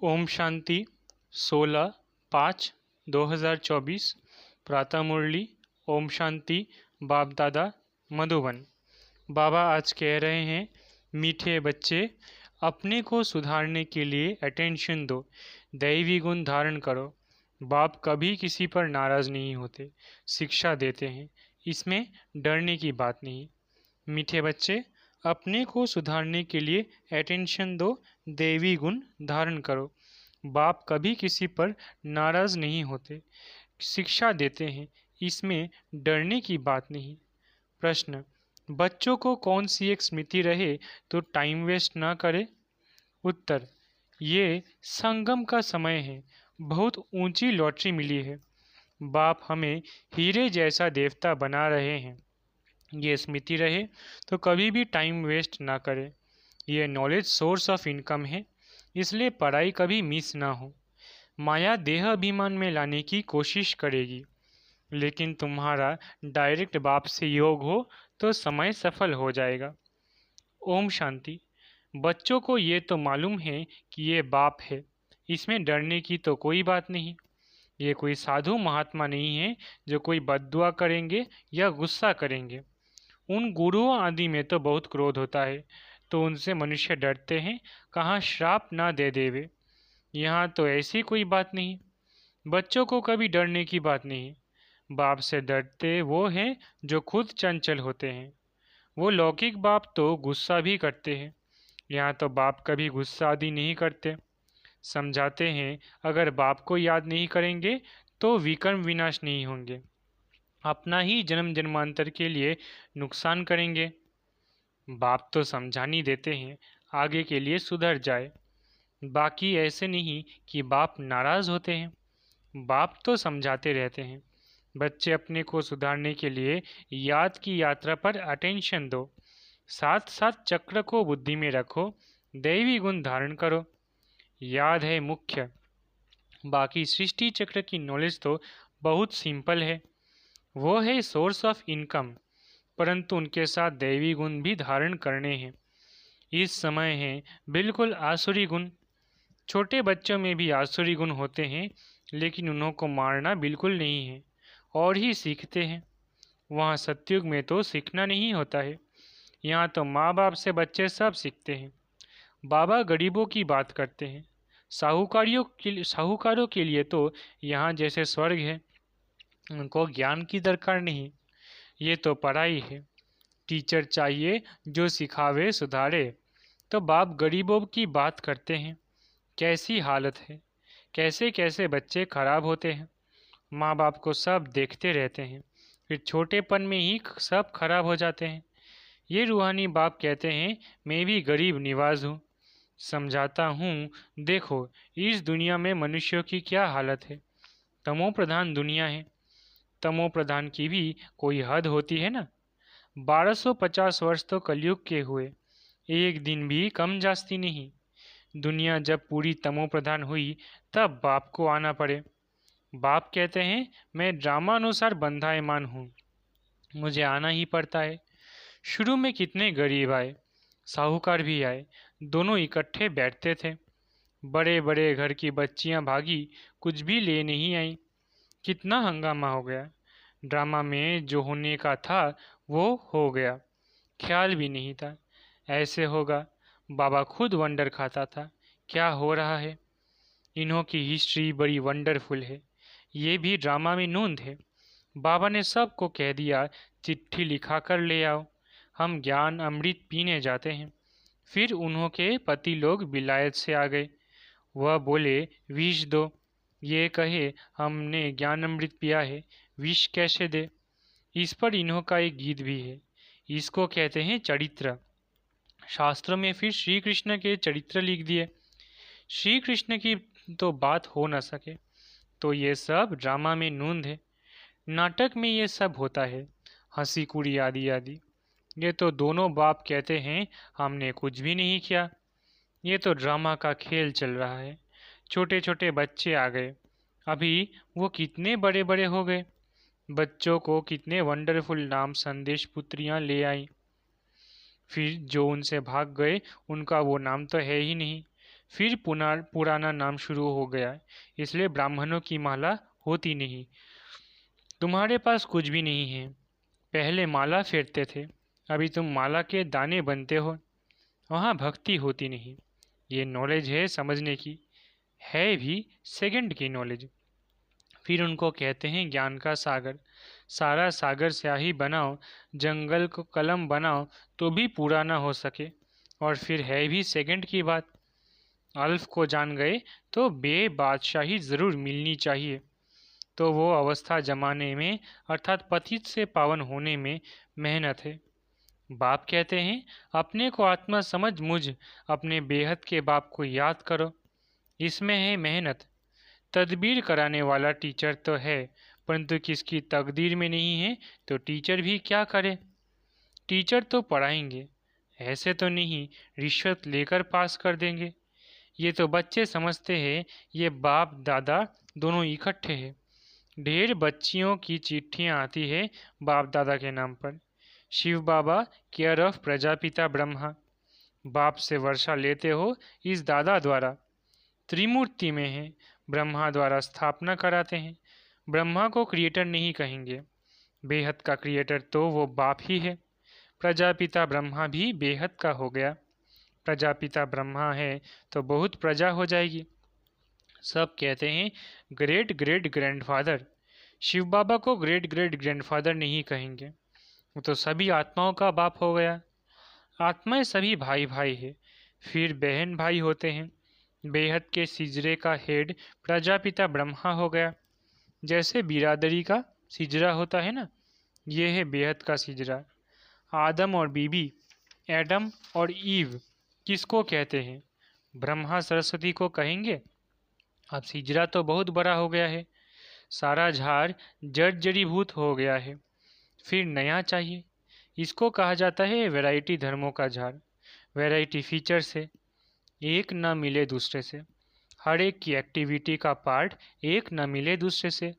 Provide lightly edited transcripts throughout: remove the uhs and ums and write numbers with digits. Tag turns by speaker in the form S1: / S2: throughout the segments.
S1: ओम शांति 16/5/2024 प्रातः मुरली। ओम शांति। बाप दादा मधुबन। बाबा आज कह रहे हैं, मीठे बच्चे, अपने को सुधारने के लिए अटेंशन दो, दैवी गुण धारण करो। बाप कभी किसी पर नाराज़ नहीं होते, शिक्षा देते हैं, इसमें डरने की बात नहीं। मीठे बच्चे, अपने को सुधारने के लिए अटेंशन दो, दैवी गुण धारण करो। बाप कभी किसी पर नाराज़ नहीं होते, शिक्षा देते हैं, इसमें डरने की बात नहीं। प्रश्न: बच्चों को कौन सी एक स्मृति रहे तो टाइम वेस्ट ना करे? उत्तर: ये संगम का समय है, बहुत ऊंची लॉटरी मिली है। बाप हमें हीरे जैसा देवता बना रहे हैं। ये स्मृति रहे तो कभी भी टाइम वेस्ट ना करें। ये नॉलेज सोर्स ऑफ इनकम है, इसलिए पढ़ाई कभी मिस ना हो। माया देह अभिमान में लाने की कोशिश करेगी, लेकिन तुम्हारा डायरेक्ट बाप से योग हो तो समय सफल हो जाएगा। ओम शांति। बच्चों को ये तो मालूम है कि ये बाप है, इसमें डरने की तो कोई बात नहीं। ये कोई साधु महात्मा नहीं है जो कोई बद्दुआ करेंगे या गुस्सा करेंगे। उन गुरुओं आदि में तो बहुत क्रोध होता है, तो उनसे मनुष्य डरते हैं, कहाँ श्राप ना दे देवे। यहाँ तो ऐसी कोई बात नहीं। बच्चों को कभी डरने की बात नहीं। बाप से डरते वो हैं जो खुद चंचल होते हैं। वो लौकिक बाप तो गुस्सा भी करते हैं, यहाँ तो बाप कभी गुस्सा आदि नहीं करते। समझाते हैं, अगर बाप को याद नहीं करेंगे तो विकर्म विनाश नहीं होंगे, अपना ही जन्म जन्मांतर के लिए नुकसान करेंगे। बाप तो समझानी देते हैं, आगे के लिए सुधर जाए। बाकी ऐसे नहीं कि बाप नाराज़ होते हैं, बाप तो समझाते रहते हैं। बच्चे अपने को सुधारने के लिए याद की यात्रा पर अटेंशन दो, साथ साथ चक्र को बुद्धि में रखो, दैवी गुण धारण करो। याद है मुख्य, बाकी सृष्टि चक्र की नॉलेज तो बहुत सिंपल है, वो है सोर्स ऑफ इनकम, परंतु उनके साथ दैवी गुण भी धारण करने हैं। इस समय है बिल्कुल आसुरी गुण। छोटे बच्चों में भी आसुरी गुण होते हैं, लेकिन उन्हों को मारना बिल्कुल नहीं है और ही सीखते हैं। वहाँ सतयुग में तो सीखना नहीं होता है, यहाँ तो माँ बाप से बच्चे सब सीखते हैं। बाबा गरीबों की बात करते हैं, साहूकारों के लिए तो यहाँ जैसे स्वर्ग है। उनको ज्ञान की दरकार नहीं, ये तो पढ़ाई है। टीचर चाहिए जो सिखावे सुधारे। तो बाप गरीबों की बात करते हैं, कैसी हालत है, कैसे कैसे बच्चे खराब होते हैं। माँ बाप को सब देखते रहते हैं, फिर छोटेपन में ही सब खराब हो जाते हैं। ये रूहानी बाप कहते हैं, मैं भी गरीब निवाज हूँ। समझाता हूँ, देखो इस दुनिया में मनुष्यों की क्या हालत है। तमो प्रधान दुनिया है, तमो प्रधान की भी कोई हद होती है ना। 1250 वर्ष तो कलयुग के हुए, एक दिन भी कम जास्ती नहीं। दुनिया जब पूरी तमो प्रधान हुई तब बाप को आना पड़े। बाप कहते हैं, मैं ड्रामानुसार बंधायमान हूँ, मुझे आना ही पड़ता है। शुरू में कितने गरीब आए, साहूकार भी आए, दोनों इकट्ठे बैठते थे। बड़े बड़े घर की बच्चियां भागी, कुछ भी ले नहीं आई। कितना हंगामा हो गया। ड्रामा में जो होने का था वो हो गया, ख्याल भी नहीं था ऐसे होगा। बाबा खुद वंडर खाता था, क्या हो रहा है। इन्हों की हिस्ट्री बड़ी वंडरफुल है, ये भी ड्रामा में नोंद है। बाबा ने सबको कह दिया, चिट्ठी लिखा कर ले आओ, हम ज्ञान अमृत पीने जाते हैं। फिर उन्हों के पति लोग विलायत से आ गए। वह बोले, विष दो। ये कहे, हमने ज्ञान अमृत पिया है, विष कैसे दे। इस पर इन्हों का एक गीत भी है, इसको कहते हैं चरित्र। शास्त्रों में फिर श्री कृष्ण के चरित्र लिख दिए। श्री कृष्ण की तो बात हो न सके, तो ये सब ड्रामा में नोंद है। नाटक में ये सब होता है, हंसी कुड़ी आदि आदि। ये तो दोनों बाप कहते हैं, हमने कुछ भी नहीं किया, ये तो ड्रामा का खेल चल रहा है। छोटे छोटे बच्चे आ गए, अभी वो कितने बड़े बड़े हो गए। बच्चों को कितने वंडरफुल नाम संदेश पुत्रियां ले आई, फिर जो उनसे भाग गए उनका वो नाम तो है ही नहीं। फिर पुराना नाम शुरू हो गया, इसलिए ब्राह्मणों की माला होती नहीं। तुम्हारे पास कुछ भी नहीं है। पहले माला फेरते थे, अभी तुम माला के दाने बनते हो। वहाँ भक्ति होती नहीं। ये नॉलेज है समझने की, है भी सेकंड की नॉलेज। फिर उनको कहते हैं ज्ञान का सागर। सारा सागर स्याही बनाओ, जंगल को कलम बनाओ तो भी पूरा ना हो सके। और फिर है भी सेकंड की बात। अल्फ को जान गए तो बे बादशाही ज़रूर मिलनी चाहिए। तो वो अवस्था जमाने में अर्थात पतित से पावन होने में मेहनत है। बाप कहते हैं अपने को आत्मा समझ मुझ अपने बेहद के बाप को याद करो। इसमें है मेहनत। तदबीर कराने वाला टीचर तो है, परंतु किसकी तकदीर में नहीं है तो टीचर भी क्या करे। टीचर तो पढ़ाएंगे, ऐसे तो नहीं रिश्वत लेकर पास कर देंगे। ये तो बच्चे समझते हैं ये बाप दादा दोनों इकट्ठे हैं। ढेर बच्चियों की चिट्ठियां आती है बाप दादा के नाम पर। शिव बाबा केयर ऑफ प्रजापिता ब्रह्मा। बाप से वर्षा लेते हो इस दादा द्वारा। त्रिमूर्ति में है, ब्रह्मा द्वारा स्थापना कराते हैं। ब्रह्मा को क्रिएटर नहीं कहेंगे, बेहद का क्रिएटर तो वो बाप ही है। प्रजापिता ब्रह्मा भी बेहद का हो गया। प्रजापिता ब्रह्मा है तो बहुत प्रजा हो जाएगी। सब कहते हैं ग्रेट ग्रेट ग्रैंडफादर। शिव बाबा को ग्रेट ग्रेट ग्रैंडफादर नहीं कहेंगे, वो तो सभी आत्माओं का बाप हो गया। आत्माएं सभी भाई भाई है, फिर बहन भाई होते हैं। बेहद के सिजरे का हेड प्रजापिता ब्रह्मा हो गया। जैसे बिरादरी का सिजरा होता है ना, ये है बेहद का सिजरा। आदम और बीबी, एडम और ईव किसको कहते हैं? ब्रह्मा सरस्वती को कहेंगे। अब सिजरा तो बहुत बड़ा हो गया है, सारा झाड़ जड़ जड़ीभूत हो गया है। फिर नया चाहिए, इसको कहा जाता है वैरायटी धर्मों का झाड़। वैरायटी फीचर से एक न मिले दूसरे से, हर एक की एक्टिविटी का पार्ट एक न मिले दूसरे से।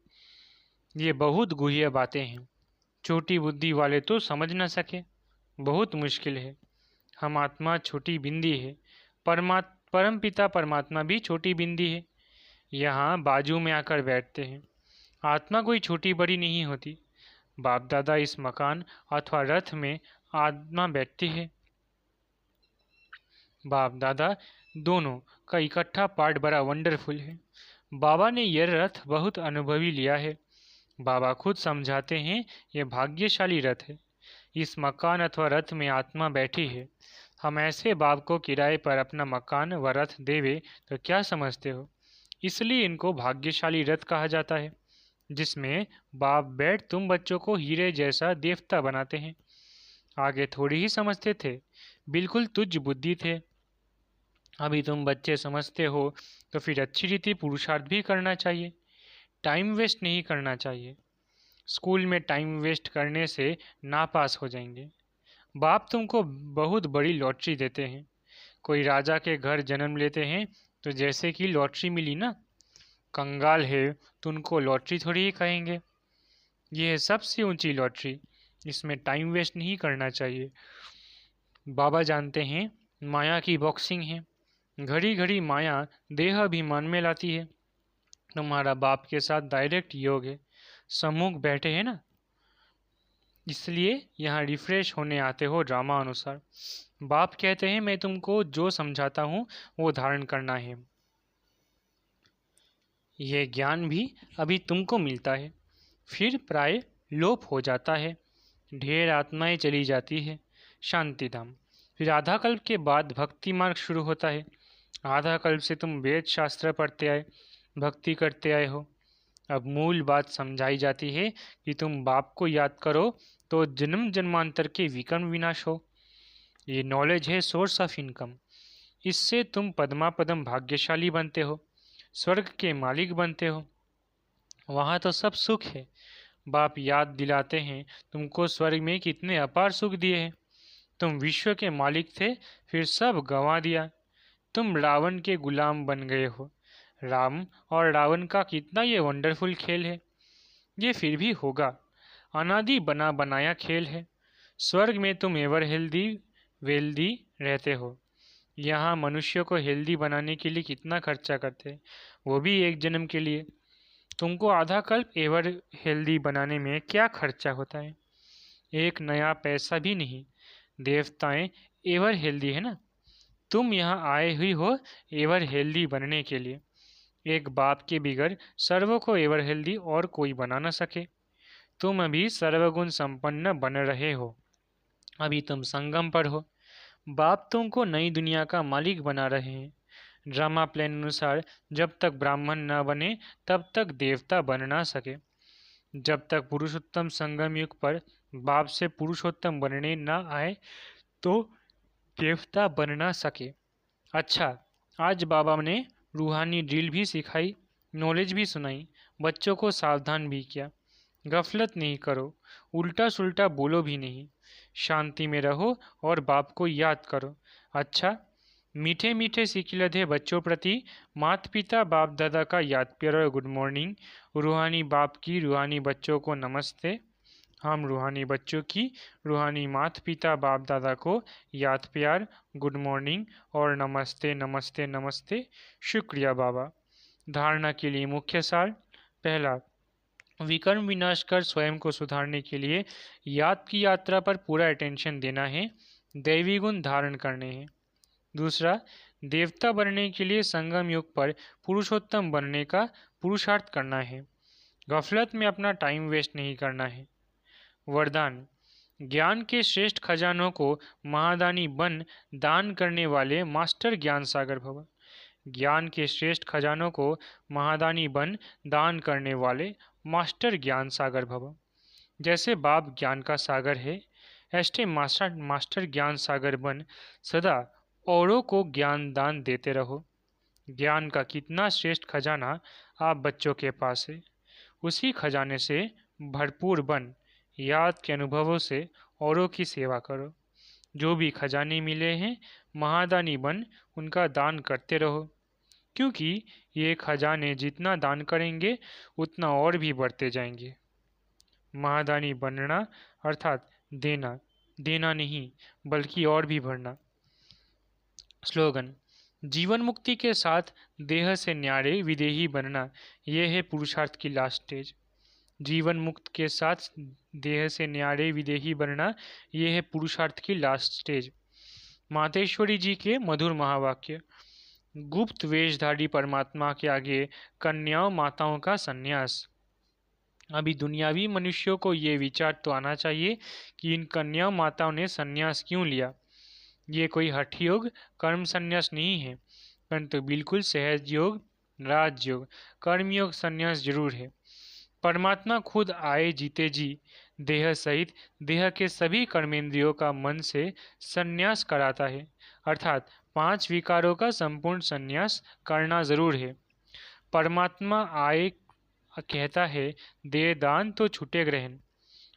S1: ये बहुत गुह्य बातें हैं, छोटी बुद्धि वाले तो समझ न सके, बहुत मुश्किल है। हम आत्मा छोटी बिंदी है, परम पिता परमात्मा भी छोटी बिंदी है। यहाँ बाजू में आकर बैठते हैं। आत्मा कोई छोटी बड़ी नहीं होती। बाप दादा इस मकान अथवा रथ में आत्मा बैठती है। बाप दादा दोनों का इकट्ठा पार्ट बड़ा वंडरफुल है। बाबा ने यह रथ बहुत अनुभवी लिया है। बाबा खुद समझाते हैं यह भाग्यशाली रथ है। इस मकान अथवा रथ में आत्मा बैठी है। हम ऐसे बाप को किराए पर अपना मकान व रथ देवे तो क्या समझते हो? इसलिए इनको भाग्यशाली रथ कहा जाता है, जिसमें बाप बैठ तुम बच्चों को हीरे जैसा देवता बनाते हैं। आगे थोड़ी ही समझते थे, बिल्कुल तुच्छ बुद्धि थे। अभी तुम बच्चे समझते हो तो फिर अच्छी रीति पुरुषार्थ भी करना चाहिए, टाइम वेस्ट नहीं करना चाहिए। स्कूल में टाइम वेस्ट करने से नापास हो जाएंगे। बाप तुमको बहुत बड़ी लॉटरी देते हैं। कोई राजा के घर जन्म लेते हैं तो जैसे कि लॉटरी मिली ना, कंगाल है तो उनको लॉटरी थोड़ी ही कहेंगे। यह है सबसे ऊंची लॉटरी, इसमें टाइम वेस्ट नहीं करना चाहिए। बाबा जानते हैं माया की बॉक्सिंग है, घड़ी घड़ी माया देह अभिमान में लाती है। तुम्हारा बाप के साथ डायरेक्ट योग है, सम्मुख बैठे हैं ना, इसलिए यहाँ रिफ्रेश होने आते हो ड्रामा अनुसार। बाप कहते हैं मैं तुमको जो समझाता हूँ वो धारण करना है। यह ज्ञान भी अभी तुमको मिलता है, फिर प्राय लोप हो जाता है। ढेर आत्माएं चली जाती है शांति धाम। फिर आधा कल्प के बाद भक्ति मार्ग शुरू होता है। आधा कल्प से तुम वेद शास्त्र पढ़ते आए, भक्ति करते आए हो। अब मूल बात समझाई जाती है कि तुम बाप को याद करो तो जन्म जन्मांतर के विकर्म विनाश हो। ये नॉलेज है सोर्स ऑफ इनकम। इससे तुम पद्मा पदम भाग्यशाली बनते हो, स्वर्ग के मालिक बनते हो। वहाँ तो सब सुख है। बाप याद दिलाते हैं तुमको स्वर्ग में कितने अपार सुख दिए हैं। तुम विश्व के मालिक थे, फिर सब गंवा दिया। तुम रावण के गुलाम बन गए हो। राम और रावण का कितना ये वंडरफुल खेल है। ये फिर भी होगा, अनादि बना बनाया खेल है। स्वर्ग में तुम एवर हेल्दी वेल्दी रहते हो। यहाँ मनुष्य को हेल्दी बनाने के लिए कितना खर्चा करते हैं, वो भी एक जन्म के लिए। तुमको आधा कल्प एवर हेल्दी बनाने में क्या खर्चा होता है? एक नया पैसा भी नहीं। देवताएं एवर हेल्दी है ना। तुम यहाँ आए हुई हो एवर हेल्दी बनने के लिए। एक बाप के बिगड़ सर्व को एवर हेल्दी और कोई बना न सके। तुम अभी सर्वगुण संपन्न बन रहे हो। अभी तुम संगम पर हो। बाप तुमको नई दुनिया का मालिक बना रहे हैं। ड्रामा प्लान अनुसार जब तक ब्राह्मण न बने तब तक देवता बन ना सके। जब तक पुरुषोत्तम संगम युग पर बाप से पुरुषोत्तम बनने न आए तो देवता बन ना सके। अच्छा, आज बाबा ने रूहानी ड्रिल भी सिखाई, नॉलेज भी सुनाई, बच्चों को सावधान भी किया। गफलत नहीं करो, उल्टा सुल्टा बोलो भी नहीं, शांति में रहो और बाप को याद करो। अच्छा, मीठे मीठे सिकिलधे बच्चों प्रति माता पिता बाप दादा का याद प्यार और गुड मॉर्निंग। रूहानी बाप की रूहानी बच्चों को नमस्ते। हम रूहानी बच्चों की रूहानी माता पिता बाप दादा को याद प्यार, गुड मॉर्निंग और नमस्ते नमस्ते नमस्ते। शुक्रिया बाबा। धारणा के लिए मुख्य सार। पहला, विकर्म विनाश कर स्वयं को सुधारने के लिए याद की यात्रा पर पूरा अटेंशन देना है, दैवी गुण धारण करने हैं। दूसरा, देवता बनने के लिए संगम युग पर पुरुषोत्तम बनने का पुरुषार्थ करना है, गफलत में अपना टाइम वेस्ट नहीं करना है। वरदान, ज्ञान के श्रेष्ठ खजानों को महादानी बन दान करने वाले मास्टर ज्ञान सागर भव। ज्ञान के श्रेष्ठ खजानों को महादानी बन दान करने वाले मास्टर ज्ञान सागर भव। जैसे बाप ज्ञान का सागर है, ऐसे मास्टर ज्ञान सागर बन सदा औरों को ज्ञान दान देते रहो। ज्ञान का कितना श्रेष्ठ खजाना आप बच्चों के पास है। उसी खजाने से भरपूर बन याद के अनुभवों से औरों की सेवा करो। जो भी खजाने मिले हैं महादानी बन उनका दान करते रहो, क्योंकि ये खजाने जितना दान करेंगे उतना और भी बढ़ते जाएंगे। महादानी बनना अर्थात देना, देना नहीं बल्कि और भी बढ़ना। स्लोगन, जीवन मुक्ति के साथ देह से न्यारे विदेही बनना, यह है पुरुषार्थ की लास्ट स्टेज। जीवन मुक्त के साथ देह से न्यारे विदेही बनना, यह है पुरुषार्थ की लास्ट स्टेज। मातेश्वरी जी के मधुर महावाक्य। गुप्त वेशधारी परमात्मा के आगे कन्याओं माताओं का संन्यास। अभी दुनियावी मनुष्यों को ये विचार तो आना चाहिए कि इन कन्याओं माताओं ने संन्यास क्यों लिया। ये कोई हठ योग कर्म संन्यास नहीं है, परंतु बिल्कुल सहज योग, राजयोग, कर्मयोग संन्यास जरूर है। परमात्मा खुद आए जीते जी देह सहित देह के सभी कर्मेंद्रियों का मन से संन्यास कराता है, अर्थात 5 विकारों का संपूर्ण संन्यास करना जरूर है। परमात्मा आए कहता है दे दान तो छूटे ग्रहण।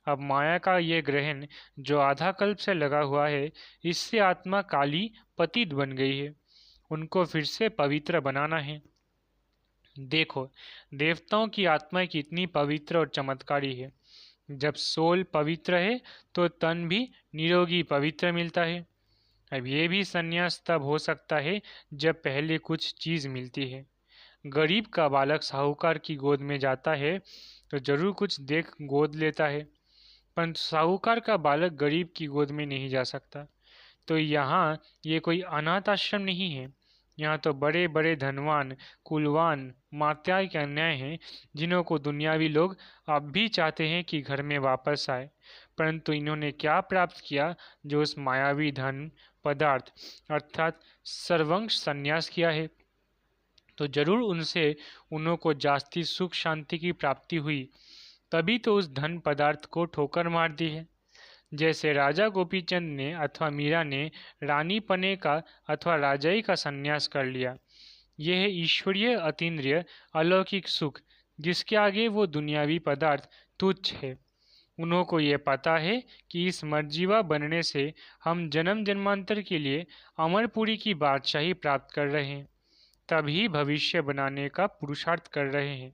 S1: अब माया का ये ग्रहण जो आधा कल्प से लगा हुआ है, इससे आत्मा काली पतित बन गई है। उनको फिर से पवित्र बनाना है। देखो, देवताओं की आत्मा कितनी पवित्र और चमत्कारी है। जब सोल पवित्र है तो तन भी निरोगी पवित्र मिलता है। अब ये भी संन्यास तब हो सकता है जब पहले कुछ चीज़ मिलती है। गरीब का बालक साहूकार की गोद में जाता है तो जरूर कुछ देख गोद लेता है, परंतु साहूकार का बालक गरीब की गोद में नहीं जा सकता। तो यहाँ ये कोई अनाथ आश्रम नहीं है। यहाँ तो बड़े बड़े धनवान कुलवान मात्याय कन्याएं हैं जिन्हों को दुनियावी लोग अब भी चाहते हैं कि घर में वापस आए, परंतु इन्होंने क्या प्राप्त किया जो उस मायावी धन पदार्थ अर्थात सर्वंश संन्यास किया है। तो जरूर उनसे उन्हों को जास्ती सुख शांति की प्राप्ति हुई, तभी तो उस धन पदार्थ को ठोकर मार दी है। जैसे राजा गोपीचंद ने अथवा मीरा ने रानी पने का अथवा राजाई का संन्यास कर लिया। यह है ईश्वरीय अतीन्द्रिय अलौकिक सुख, जिसके आगे वो दुनियावी पदार्थ तुच्छ है। उन्हों को ये पता है कि इस मर्जीवा बनने से हम जन्म जन्मांतर के लिए अमरपुरी की बादशाही प्राप्त कर रहे हैं, तभी भविष्य बनाने का पुरुषार्थ कर रहे हैं।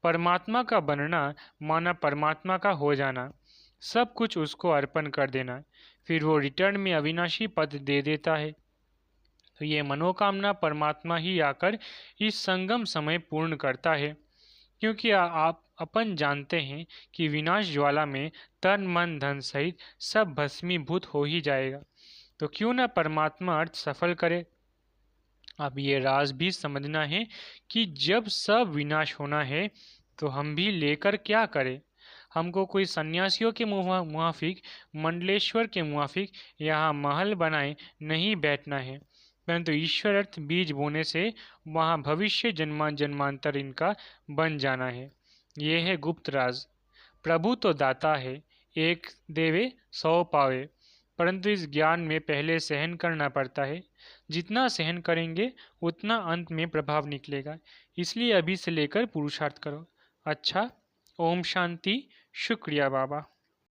S1: परमात्मा का बनना माना परमात्मा का हो जाना, सब कुछ उसको अर्पण कर देना, फिर वो रिटर्न में अविनाशी पद दे देता है। तो ये मनोकामना परमात्मा ही आकर इस संगम समय पूर्ण करता है, क्योंकि आप अपन जानते हैं कि विनाश ज्वाला में तन मन धन सहित सब भस्मीभूत हो ही जाएगा। तो क्यों न परमात्मा अर्थ सफल करे। अब ये राज भी समझना है कि जब सब विनाश होना है तो हम भी लेकर क्या करें। हमको कोई सन्यासियों के मुआफिक, मंडलेश्वर के मुआफिक यहाँ महल बनाए नहीं बैठना है, परंतु ईश्वर अर्थ बीज बोने से वहाँ भविष्य जन्मांतर इनका बन जाना है। ये है गुप्त राज। प्रभु तो दाता है, एक देवे सौ पावे, परंतु इस ज्ञान में पहले सहन करना पड़ता है। जितना सहन करेंगे उतना अंत में प्रभाव निकलेगा। इसलिए अभी से लेकर पुरुषार्थ करो। अच्छा, ओम शांति। शुक्रिया बाबा।